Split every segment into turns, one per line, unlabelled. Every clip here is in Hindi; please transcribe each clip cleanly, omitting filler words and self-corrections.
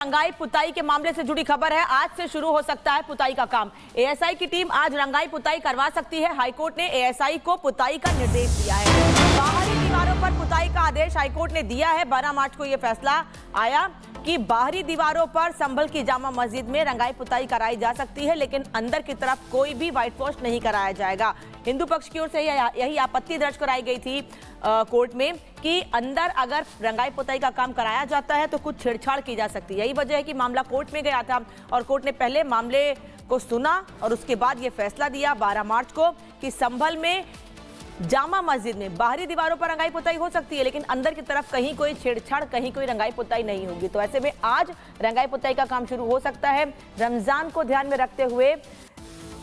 रंगाई पुताई के मामले से जुड़ी खबर है। आज से शुरू हो सकता है पुताई का काम। एएसआई की टीम आज रंगाई पुताई करवा सकती है। हाईकोर्ट ने एएसआई को पुताई का निर्देश दिया है। बाहरी दीवारों पर पुताई का आदेश हाईकोर्ट ने दिया है। 12 मार्च को यह फैसला आया कि बाहरी दीवारों पर संभल की जामा मस्जिद में रंगाई पुताई कराई जा सकती है, लेकिन अंदर की तरफ कोई भी व्हाइट वॉश नहीं कराया जाएगा। हिंदू पक्ष की ओर से यही आपत्ति दर्ज कराई गई थी कोर्ट में कि अंदर अगर रंगाई पुताई का काम कराया जाता है तो कुछ छेड़छाड़ की जा सकती है। यही वजह है कि मामला कोर्ट में गया था और कोर्ट ने पहले मामले को सुना और उसके बाद यह फैसला दिया 12 मार्च को कि संभल में जामा मस्जिद में बाहरी दीवारों पर रंगाई पुताई हो सकती है, लेकिन अंदर की तरफ कहीं कोई छेड़छाड़, कहीं कोई रंगाई पुताई नहीं होगी। तो ऐसे में आज रंगाई पुताई का काम शुरू हो सकता है। रमजान को ध्यान में रखते हुए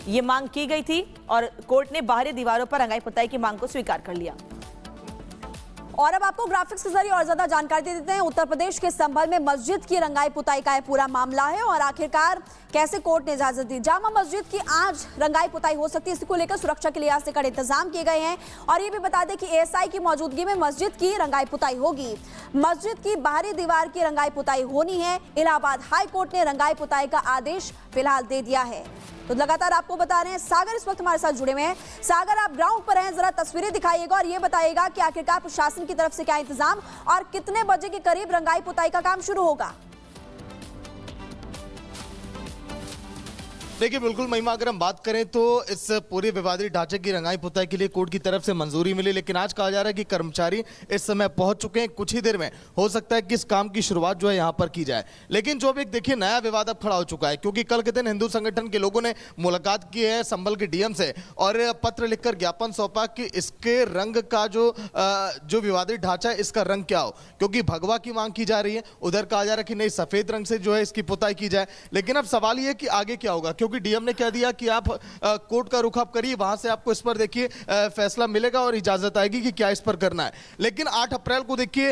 ये मांग की गई थी और कोर्ट ने बाहरी दीवारों पर रंगाई पुताई की मांग को स्वीकार कर लिया।
और अब आपको ग्राफिक्स के जरिए और ज्यादा जानकारी दे देते हैं। उत्तर प्रदेश के संभल में मस्जिद की रंगाई पुताई का पूरा मामला है और आखिरकार कैसे कोर्ट ने इजाजत दी। जामा मस्जिद की आज रंगाई पुताई हो सकती है। इसको लेकर सुरक्षा के लिहाज से कड़े इंतजाम किए गए हैं और ये भी बता दें कि एएसआई की मौजूदगी में मस्जिद की रंगाई पुताई होगी। मस्जिद की बाहरी दीवार की रंगाई पुताई होनी है। इलाहाबाद हाई कोर्ट ने रंगाई पुताई का आदेश फिलहाल दे दिया है। तो लगातार आपको बता रहे हैं, सागर इस वक्त हमारे साथ जुड़े हुए हैं। सागर, आप ग्राउंड पर हैं, जरा तस्वीरें दिखाइएगा और ये बताइएगा कि आखिरकार प्रशासन की तरफ से क्या इंतजाम और कितने बजे के करीब रंगाई पुताई का काम शुरू होगा।
देखिए बिल्कुल महिमा, अगर हम बात करें तो इस पूरे विवादित ढांचे की रंगाई पुताई के लिए कोर्ट की तरफ से मंजूरी मिली, लेकिन आज कहा जा रहा है कि कर्मचारी इस समय पहुंच चुके हैं। कुछ ही देर में हो सकता है कि इस काम की शुरुआत जो है यहां पर की जाए। लेकिन जो अब एक देखिए नया विवाद अब खड़ा हो चुका है, क्योंकि कल के दिन हिंदू संगठन के लोगों ने मुलाकात की है संभल के डीएम से और पत्र लिखकर ज्ञापन सौंपा कि इसके रंग का जो विवादित ढांचा है इसका रंग क्या हो, क्योंकि भगवा की मांग की जा रही है। उधर कहा जा रहा है कि नहीं, सफेद रंग से जो है इसकी पुताई की जाए। लेकिन अब सवाल यह कि आगे क्या होगा, क्योंकि डीएम ने कह दिया कि आप कोर्ट का रुख आप करिए, वहां से आपको इस पर देखिए फैसला मिलेगा और इजाजत आएगी कि क्या इस पर करना है। लेकिन 8 अप्रैल को देखिए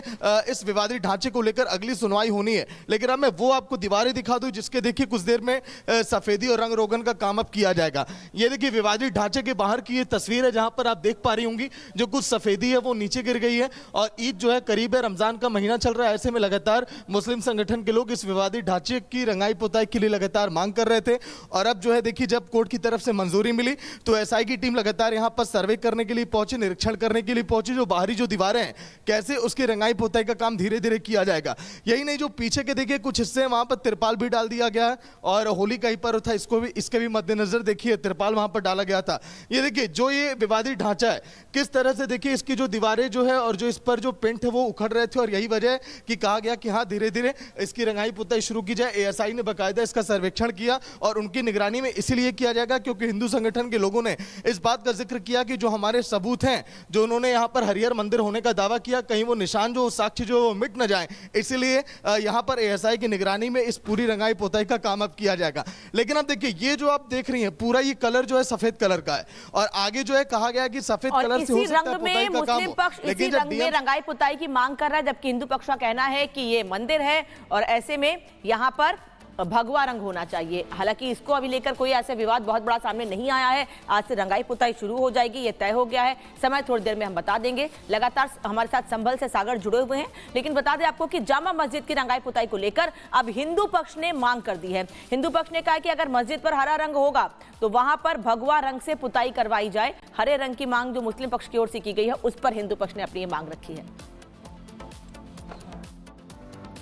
इस विवादित ढांचे को लेकर अगली सुनवाई होनी है। लेकिन अब मैं वो आपको दीवारें दिखा दूं जिसके देखिए कुछ देर में सफेदी और रंग रोगन का काम अब किया जाएगा। ये देखिए विवादित ढांचे के बाहर की ये तस्वीर है, जहां पर आप देख पा रही होंगी जो कुछ सफेदी है वो नीचे गिर गई है और ईद जो है करीब है, रमजान का महीना चल रहा है। ऐसे में लगातार मुस्लिम संगठन के लोग इस विवादित ढांचे की रंगाई पुताई के लिए लगातार मांग कर रहे थे। और अब जो है देखिए जब कोर्ट की तरफ से मंजूरी मिली तो एसआई की टीम लगातार यहां पर सर्वे करने के लिए पहुंची, निरीक्षण करने के लिए पहुंची, जो बाहरी जो दीवारें हैं कैसे उसकी रंगाई पुताई का काम धीरे धीरे किया जाएगा। यही नहीं, जो पीछे के देखिए कुछ हिस्से वहां पर तिरपाल भी डाल दिया गया है और होली का ही पर्व था, इसके भी मद्देनजर देखिए तिरपाल वहां पर डाला गया था। ये देखिए जो ये विवादित ढांचा है किस तरह से देखिए इसकी जो दीवारें जो है और जो इस पर जो पेंट है वो उखड़ रहे थे और यही वजह है कि कहा गया कि हाँ धीरे धीरे इसकी रंगाई पुताई शुरू की जाए। एएसआई ने बाकायदा इसका सर्वेक्षण किया और उनकी निगरानी में इसीलिए किया जाएगा क्योंकि हिंदू संगठन के लोगों ने इस बात का जिक्र किया कि जो हमारे सबूत हैं, जो उन्होंने यहां पर हरिहर मंदिर होने का दावा किया, कहीं वो निशान जो साक्ष्य जो मिट न जाए, इसलिए यहां पर एएसआई की निगरानी में इस पूरी रंगाई पुताई का काम अब किया जाएगा। लेकिन अब देखिए ये जो आप देख रही हैं पूरा ये कलर जो है सफेद कलर का है और आगे जो है कहा गया कि सफेद कलर से हो सकता है पुताई का काम हो।
लेकिन रंग में रंगाई पुताई की मांग कर रहा है, जबकि हिंदू पक्ष का कहना है कि ये मंदिर है और ऐसे में यहां पर भगवा रंग होना चाहिए। हालांकि इसको अभी लेकर कोई ऐसा विवाद बहुत बड़ा सामने नहीं आया है। आज से रंगाई पुताई शुरू हो जाएगी, ये तय हो गया है। समय थोड़ी देर में हम बता देंगे। लगातार हमारे साथ संभल से सागर जुड़े हुए हैं, लेकिन बता दें आपको कि जामा मस्जिद की रंगाई पुताई को लेकर अब हिंदू पक्ष ने मांग कर दी है। हिंदू पक्ष ने कहा कि अगर मस्जिद पर हरा रंग होगा तो वहां पर भगवा रंग से पुताई करवाई जाए। हरे रंग की मांग जो मुस्लिम पक्ष की ओर से की गई है उस पर हिंदू पक्ष ने अपनी ये मांग रखी है।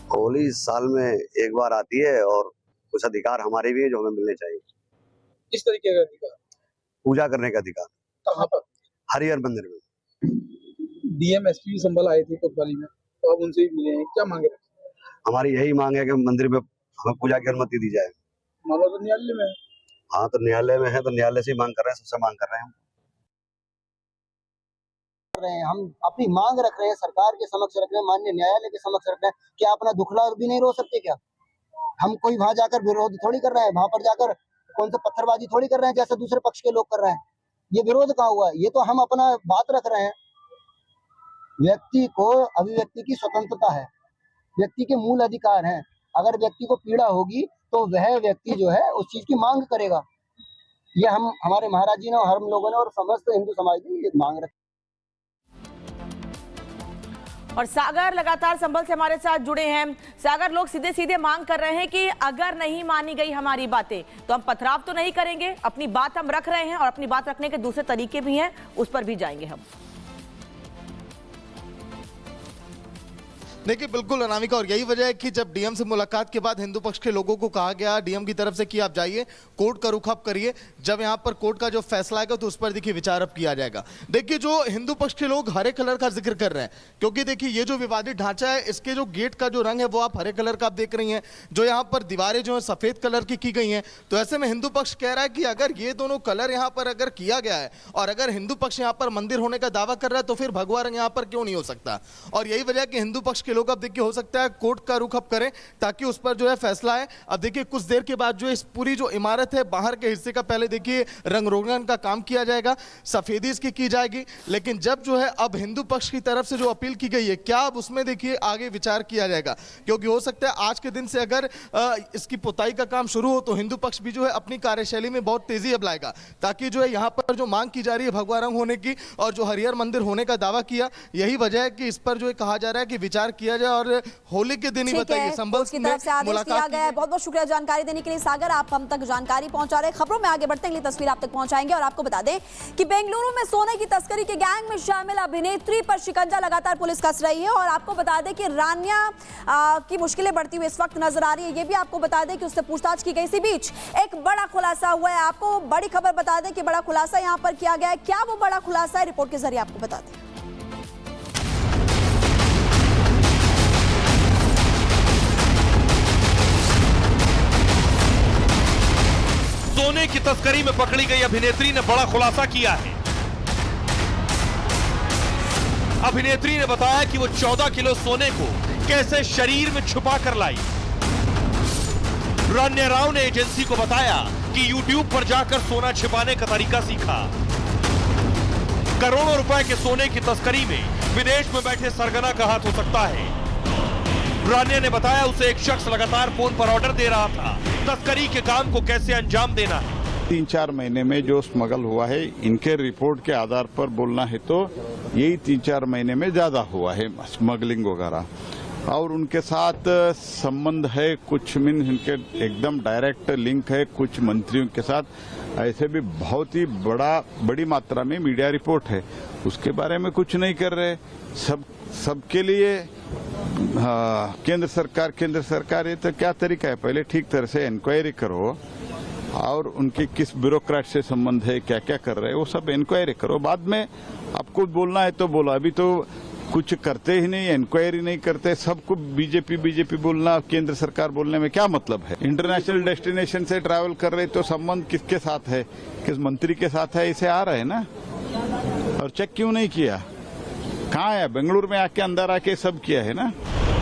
होली साल में एक बार आती है और कुछ अधिकार हमारे भी हैं जो हमें मिलने चाहिए।
किस तरीके का अधिकार?
पूजा करने का अधिकार।
कहाँ पर?
हरिहर मंदिर में।
डीएम एसपी संभल आए थे कोतवाली में, तो अब उनसे भी मिले हैं, क्या मांगे?
हमारी यही मांग है कि मंदिर में हमें पूजा की अनुमति दी जाए।
मामला तो न्यायालय में है।
हाँ तो न्यायालय में है, तो न्यायालय से ही मांग कर रहे हैं, सबसे मांग कर रहे हैं
हम अपनी मांग रख रहे हैं, सरकार के समक्ष रख रहे हैं, माननीय न्यायालय के समक्ष रख रहे हैं। क्या अपना दुखला भी नहीं रो सकते क्या? हम कोई वहां जाकर विरोध थोड़ी कर रहे हैं, वहां पर जाकर कौन सा पत्थरबाजी थोड़ी कर रहे हैं जैसे दूसरे पक्ष के लोग कर रहे हैं। ये विरोध कहाँ हुआ है? ये तो हम अपना बात रख रहे हैं। व्यक्ति को अभिव्यक्ति की स्वतंत्रता है, व्यक्ति के मूल अधिकार हैं। अगर व्यक्ति को पीड़ा होगी तो वह व्यक्ति जो है उस चीज की मांग करेगा। ये हम हमारे महाराज जी ने और हम लोगों ने और समस्त हिंदू समाज ने ये मांग रखी।
और सागर लगातार संभल से हमारे साथ जुड़े हैं। सागर, लोग सीधे सीधे मांग कर रहे हैं कि अगर नहीं मानी गई हमारी बातें तो हम पथराव तो नहीं करेंगे, अपनी बात हम रख रहे हैं और अपनी बात रखने के दूसरे तरीके भी हैं, उस पर भी जाएंगे हम।
देखिए बिल्कुल अनामिका, और यही वजह है कि जब डीएम से मुलाकात के बाद हिंदू पक्ष के लोगों को कहा गया डीएम की तरफ से कि आप जाइए कोर्ट का रुख आप करिए, जब यहां पर कोर्ट का जो फैसला आएगा तो उस पर देखिए विचार अब किया जाएगा। देखिए जो हिंदू पक्ष के लोग हरे कलर का जिक्र कर रहे हैं, क्योंकि देखिए ये जो विवादित ढांचा है इसके जो गेट का जो रंग है वो आप हरे कलर का आप देख रही हैं, जो यहाँ पर दीवारें जो है सफेद कलर की गई हैं। तो ऐसे में हिंदू पक्ष कह रहा है कि अगर ये दोनों कलर यहाँ पर अगर किया गया है और अगर हिंदू पक्ष यहाँ पर मंदिर होने का दावा कर रहा है तो फिर भगवा रंग यहाँ पर क्यों नहीं हो सकता। और यही वजह कि हिंदू पक्ष के लोग अब देखिए हो सकता है कोर्ट का रुख अब करें ताकि उस पर जो है फैसला है। अब देखिए कुछ देर के बाद जो इस पूरी जो इमारत है बाहर के हिस्से का पहले देखिए रंग रोगन का काम किया जाएगा, सफेदी इसकी की जाएगी, लेकिन जब जो है अब हिंदू पक्ष की तरफ से जो अपील की गई है क्या अब उसमें देखिए आगे विचार किया जाएगा, क्योंकि हो सकता है आज के दिन से अगर इसकी पुताई का काम शुरू हो तो हिंदू पक्ष भी जो है अपनी कार्यशैली में बहुत तेजी अब लाएगा, ताकि जो है यहाँ पर जो मांग की जा रही है भगवा रंग होने की और जो हरिहर मंदिर होने का दावा किया, यही वजह है कि इस पर जो है कहा जा रहा है कि विचार किया जाए और होली के दिन ही बताइए संभल
की तरफ से आदेश दिया गया है। बहुत बहुत शुक्रिया जानकारी देने के लिए सागर, आप हम तक जानकारी पहुंचा रहे हैं। खबरों में आगे बढ़ते हैं, अगली तस्वीर आप तक पहुंचाएंगे और आपको बता दें कि बेंगलुरु में सोने की तस्करी के गैंग में शामिल अभिनेत्री पर शिकंजा लगातार पुलिस कस रही है और आपको बता दें कि रान्या की मुश्किलें बढ़ती हुई इस वक्त नजर आ रही है। ये भी आपको बता दें कि उससे पूछताछ की गई, इसी बीच एक बड़ा खुलासा हुआ है। आपको बड़ी खबर बता दें कि बड़ा खुलासा यहां पर किया गया है। क्या वो बड़ा खुलासा है, रिपोर्ट के जरिए आपको बता दें।
सोने की तस्करी में पकड़ी गई अभिनेत्री ने बड़ा खुलासा किया है। अभिनेत्री ने बताया कि वो 14 किलो सोने को कैसे शरीर में छुपा कर लाई। रान्या राव ने एजेंसी को बताया कि YouTube पर जाकर सोना छिपाने का तरीका सीखा। करोड़ों रुपए के सोने की तस्करी में विदेश में बैठे सरगना का हाथ हो सकता है। रान्या ने बताया उसे एक शख्स लगातार फोन पर ऑर्डर दे रहा था तस्करी के काम को कैसे अंजाम देना है।
3-4 महीने में जो स्मगल हुआ है, इनके रिपोर्ट के आधार पर बोलना है तो यही 3-4 महीने में ज्यादा हुआ है स्मगलिंग वगैरह, और उनके साथ संबंध है कुछ इनके एकदम डायरेक्ट लिंक है कुछ मंत्रियों के साथ। ऐसे भी बहुत ही बड़ी मात्रा में मीडिया रिपोर्ट है, उसके बारे में कुछ नहीं कर रहे। सबके लिए केंद्र सरकार ये तो क्या तरीका है, पहले ठीक तरह से इंक्वायरी करो और उनके किस ब्यूरोक्रेट से संबंध है, क्या क्या कर रहे हैं वो सब इंक्वायरी करो, बाद में आपको बोलना है तो बोलो। अभी तो कुछ करते ही नहीं, इंक्वायरी नहीं करते, सबको बीजेपी बोलना, केंद्र सरकार बोलने में क्या मतलब है। इंटरनेशनल डेस्टिनेशन से ट्रैवल कर रहे तो संबंध किसके साथ है, किस मंत्री के साथ है, इसे आ रहे हैं ना। और चेक क्यों नहीं किया, कहाँ है, बेंगलुरु में आके अंदर आके सब किया है ना।